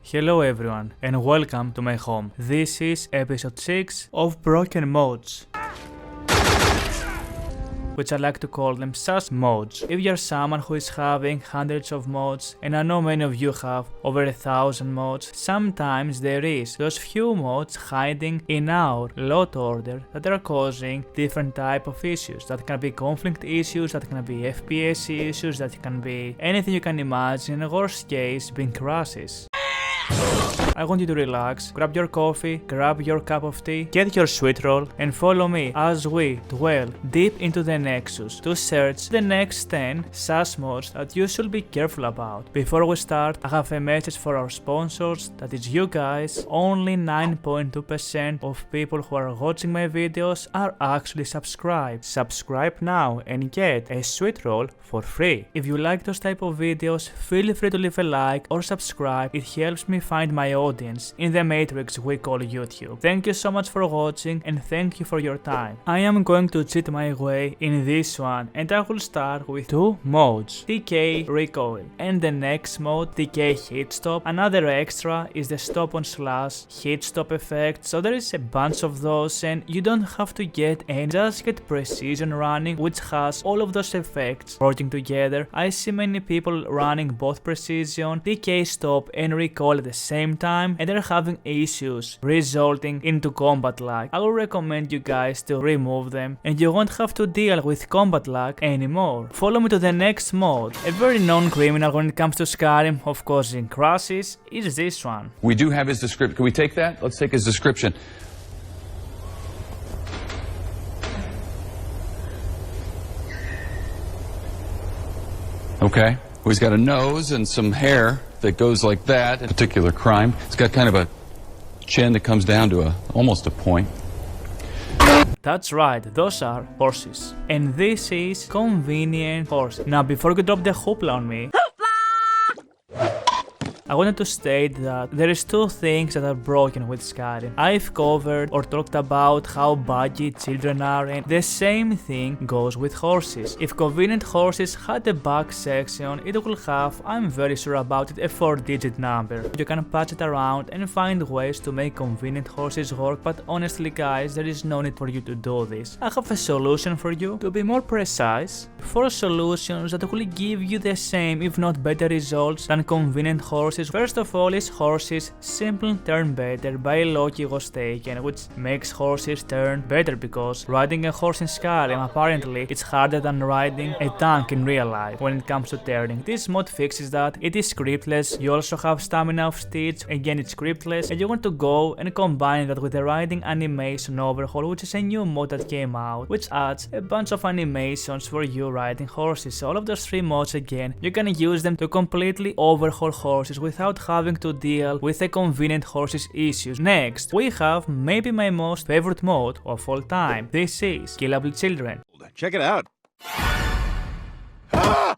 Hello everyone and welcome to my home. This is episode 6 of Broken Mods, which I like to call them sus mods. If you're someone who is having hundreds of mods, and I know many of you have over 1,000 mods, sometimes there is those few mods hiding in our load order that are causing different type of issues. That can be conflict issues, that can be FPS issues, that can be anything you can imagine, in worst case being crashes. I want you to relax, grab your coffee, grab your cup of tea, get your sweet roll, and follow me as we dwell deep into the Nexus to search the next 10 sus mods that you should be careful about. Before we start, I have a message for our sponsors, that is you guys. Only 9.2% of people who are watching my videos are actually subscribed. Subscribe now and get a sweet roll for free. If you like those type of videos, feel free to leave a like or subscribe. It helps me find my audience in the matrix we call YouTube. Thank you so much for watching and thank you for your time. I am going to cheat my way in this one and I will start with two modes, TK Recoil and the next mode, TK HitStop. Another extra is the stop on slash HitStop effect, so there is a bunch of those and you don't have to get any, just get precision running, which has all of those effects working together. I see many people running both precision, TK stop and recoil at the same time, and they're having issues resulting into combat lag. I will recommend you guys to remove them and you won't have to deal with combat lag anymore. Follow me to the next mode. A very known criminal when it comes to Skyrim of causing crashes is this one. We do have his description. Can we take that? Let's take his description. Okay. Well, he's got a nose and some hair that goes like that. A particular crime. It's got kind of a chin that comes down to almost a point. That's right, those are horses. And this is convenient horse. Now before you drop the hoopla on me, I wanted to state that there is two things that are broken with Skyrim. I've covered or talked about how buggy children are, and the same thing goes with horses. If convenient horses had a bug section, it will have, I'm very sure about it, a 4-digit number. You can patch it around and find ways to make convenient horses work, but honestly guys, there is no need for you to do this. I have a solution for you. To be more precise, 4 solutions that will give you the same if not better results than convenient horses. First of all is horses simply turn better by Loki was taken, which makes horses turn better because riding a horse in Skyrim apparently it's harder than riding a tank in real life when it comes to turning. This mod fixes that. It is scriptless. You also have stamina of Stitch, again it's scriptless, and you want to go and combine that with the riding animation overhaul, which is a new mod that came out, which adds a bunch of animations for you riding horses. So all of those 3 mods, again, you can use them to completely overhaul horses without having to deal with the convenient horses issues. Next, we have maybe my most favorite mode of all time. This is Killable Children. Check it out.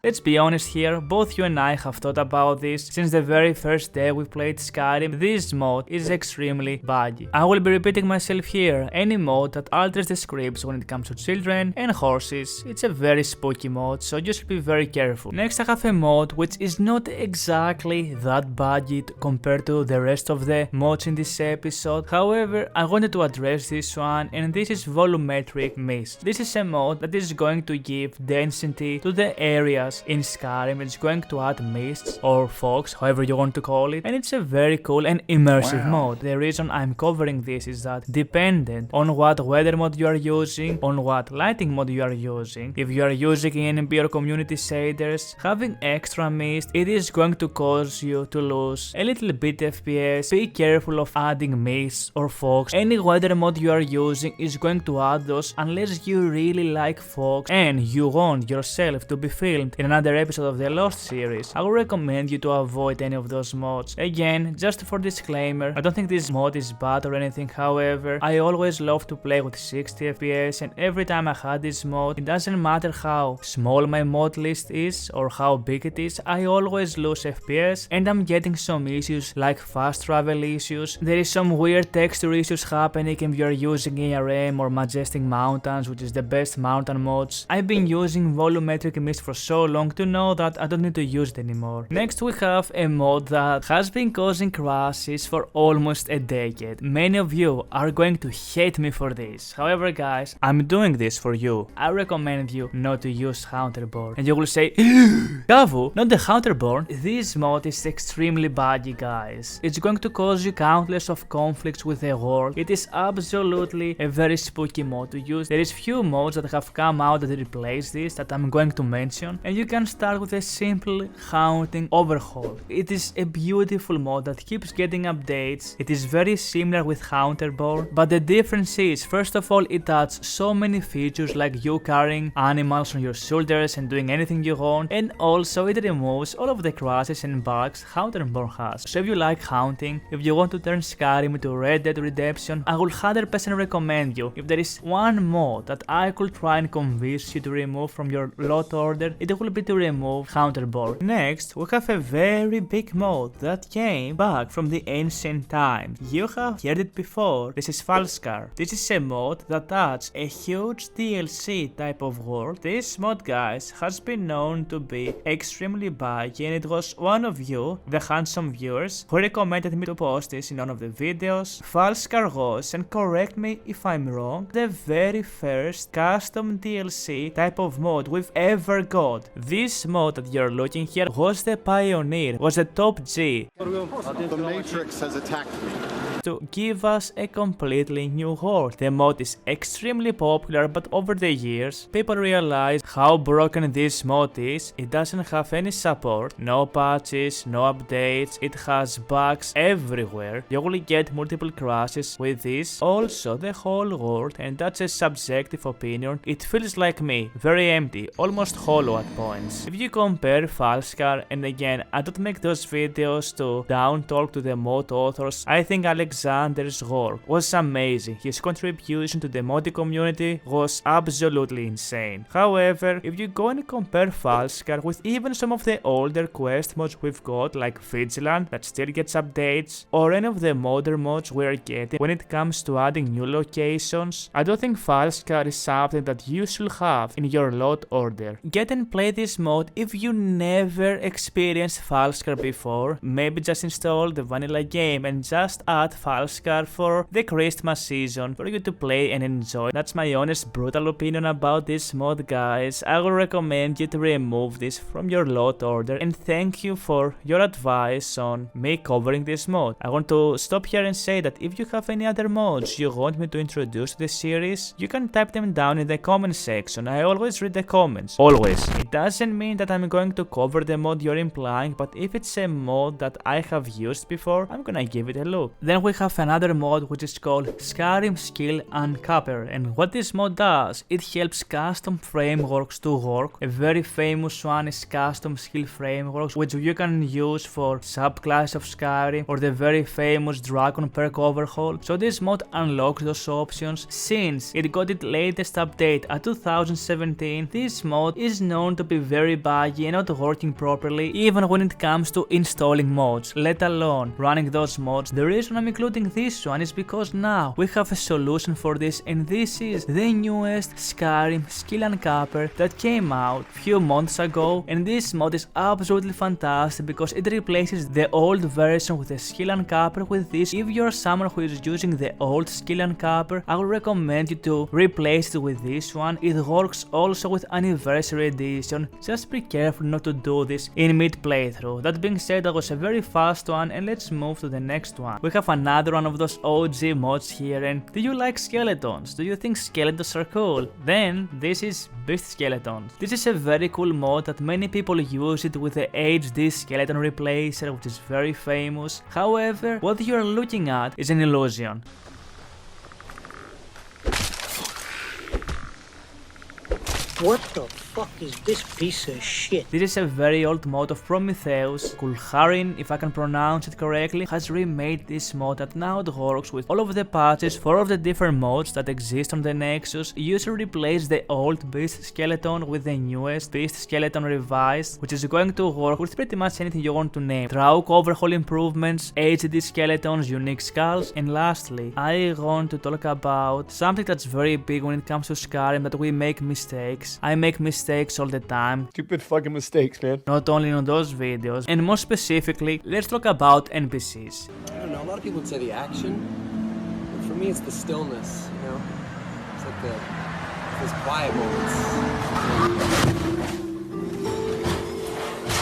Let's be honest here, both you and I have thought about this since the very first day we played Skyrim. This mode is extremely buggy. I will be repeating myself here. Any mode that alters the scripts when it comes to children and horses, it's a very spooky mode, so you should be very careful. Next I have a mode which is not exactly that buggy compared to the rest of the mods in this episode. However, I wanted to address this one, and this is Volumetric Mists. This is a mode that is going to give density to the areas in Skyrim. It's going to add mists or fogs, however you want to call it, and it's a very cool and immersive mode. The reason I'm covering this is that dependent on what weather mode you are using, on what lighting mode you are using, if you are using NPC or community shaders, having extra mist, it is going to cause you to lose a little bit FPS. Be careful of adding mists or fogs. Any weather mode you are using is going to add those unless you really like fogs and you want yourself to be filmed in another episode of the Lost series. I would recommend you to avoid any of those mods. Again, just for disclaimer, I don't think this mod is bad or anything. However, I always love to play with 60 FPS, and every time I had this mod, it doesn't matter how small my mod list is or how big it is, I always lose FPS, and I'm getting some issues like fast travel issues. There is some weird texture issues happening if you're using ARM or Majestic Mountains, which is the best mountain mods. I've been using Volumetric Mists for so long to know that I don't need to use it anymore. Next we have a mod that has been causing crashes for almost a decade. Many of you are going to hate me for this. However guys, I'm doing this for you. I recommend you not to use Hunterborn. And you will say, Kavou, not the Hunterborn. This mod is extremely buggy guys. It's going to cause you countless of conflicts with the world. It is absolutely a very spooky mod to use. There is few mods that have come out that replace this that I'm going to mention. And you can start with a simple haunting overhaul. It is a beautiful mod that keeps getting updates. It is very similar with Hunterborn, but the difference is, first of all, it adds so many features like you carrying animals on your shoulders and doing anything you want, and also it removes all of the crashes and bugs Hunterborn has. So if you like hunting, if you want to turn Skyrim into Red Dead Redemption, I will 100% recommend you. If there is one mod that I could try and convince you to remove from your lot order, it will be to remove Hunterborn. Next, we have a very big mod that came back from the ancient times. You have heard it before. This is Falskaar. This is a mod that adds a huge DLC type of world. This mod guys has been known to be extremely buggy, and it was one of you, the handsome viewers, who recommended me to post this in one of the videos. Falskaar was, and correct me if I'm wrong, the very first custom DLC type of mod we've ever got. This mod that you're looking here was the pioneer, was the top G. The Matrix has attacked me. To give us a completely new world. The mod is extremely popular, but over the years, people realized how broken this mod is. It doesn't have any support, no patches, no updates, it has bugs everywhere. You will get multiple crashes with this. Also, the whole world, and that's a subjective opinion, it feels like me, very empty, almost hollow at points. If you compare Falskaar, and again, I don't make those videos to down talk to the mod authors, I think Alexander's work was amazing. His contribution to the modding community was absolutely insane. However, if you go and compare Falskaar with even some of the older quest mods we've got, like Vigilant that still gets updates, or any of the modern mods we're getting when it comes to adding new locations, I don't think Falskaar is something that you should have in your lot order. Get and play this mod if you never experienced Falskaar before. Maybe just install the vanilla game and just add Falskaar for the Christmas season for you to play and enjoy. That's my honest brutal opinion about this mod guys. I will recommend you to remove this from your lot order, and thank you for your advice on me covering this mod. I want to stop here and say that if you have any other mods you want me to introduce to the series, you can type them down in the comment section. I always read the comments. Always. It doesn't mean that I'm going to cover the mod you're implying, but if it's a mod that I have used before, I'm gonna give it a look. Then we have another mod which is called Skyrim Skill Uncapper, and what this mod does, it helps custom frameworks to work. A very famous one is custom skill frameworks, which you can use for subclass of Skyrim, or the very famous dragon perk overhaul. So this mod unlocks those options. Since it got its latest update at 2017, this mod is known to be very buggy and not working properly even when it comes to installing mods, let alone running those mods. The reason I'm including this one is because now we have a solution for this, and this is the newest Skyrim Skill Uncapper that came out few months ago, and this mod is absolutely fantastic because it replaces the old version with the Skill Uncapper with this. If you're someone who is using the old Skill Uncapper, I would recommend you to replace it with this one. It works also with Anniversary Edition. Just be careful not to do this in mid playthrough. That being said, that was a very fast one, and let's move to the next one. We have another one of those OG mods here, and do you like skeletons? Do you think skeletons are cool? Then this is Beast Skeletons. This is a very cool mod that many people use it with the HD skeleton replacer, which is very famous. However, what you are looking at is an illusion. What the fuck is this piece of shit? This is a very old mod of Prometheus. Kulharin, if I can pronounce it correctly, has remade this mod that now it works with all of the patches for all of the different mods that exist on the Nexus. You usually replace the old Beast Skeleton with the newest Beast Skeleton Revised, which is going to work with pretty much anything you want to name. Drauk overhaul improvements, HD skeletons, unique skulls, and lastly, I want to talk about something that's very big when it comes to Skyrim, that we make mistakes. I make mistakes mistakes all the time. Stupid fucking mistakes, man. Not only on those videos, and more specifically, let's talk about NPCs. I don't know, a lot of people would say the action, but for me it's the stillness, you know? It's like those quiet moments.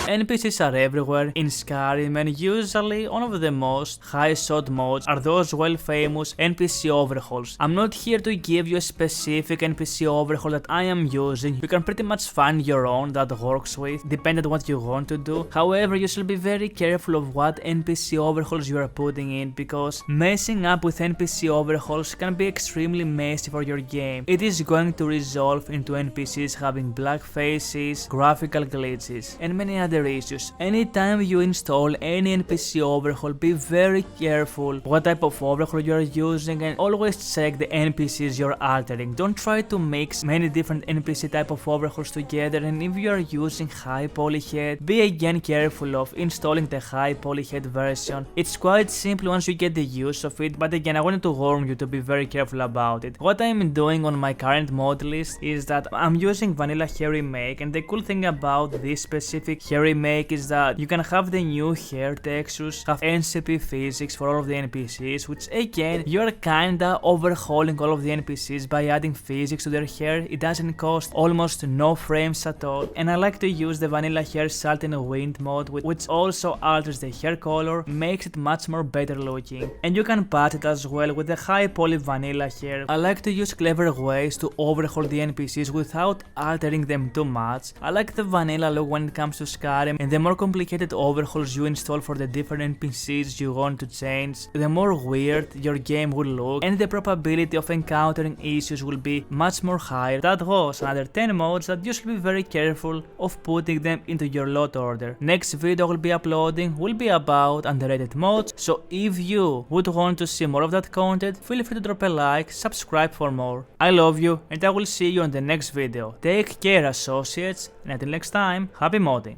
NPCs are everywhere in Skyrim, and usually one of the most high-sought mods are those well-famous NPC Overhauls. I'm not here to give you a specific NPC Overhaul that I am using. You can pretty much find your own that works with, depending on what you want to do. However, you should be very careful of what NPC Overhauls you are putting in, because messing up with NPC Overhauls can be extremely messy for your game. It is going to resolve into NPCs having black faces, graphical glitches, and many other issues. Anytime you install any NPC overhaul, be very careful what type of overhaul you are using, and always check the NPCs you're altering. Don't try to mix many different NPC type of overhauls together, and if you are using high polyhead, be again careful of installing the high polyhead version. It's quite simple once you get the use of it, but again I wanted to warn you to be very careful about it. What I'm doing on my current mod list is that I'm using vanilla hair remake, and the cool thing about this specific hair remake is that you can have the new hair textures, have NCP physics for all of the NPCs, which again, you're kinda overhauling all of the NPCs by adding physics to their hair. It doesn't cost almost no frames at all, and I like to use the vanilla hair salt and wind mod, which also alters the hair color, makes it much more better looking, and you can patch it as well with the high poly vanilla hair. I like to use clever ways to overhaul the NPCs without altering them too much. I like the vanilla look when it comes to Skyrim, and the more complicated overhauls you install for the different NPCs you want to change, the more weird your game will look, and the probability of encountering issues will be much more higher. That was another 10 mods that you should be very careful of putting them into your load order. Next video I will be uploading will be about underrated mods, so if you would want to see more of that content, feel free to drop a like, subscribe for more. I love you, and I will see you on the next video. Take care, associates, and until next time, happy modding.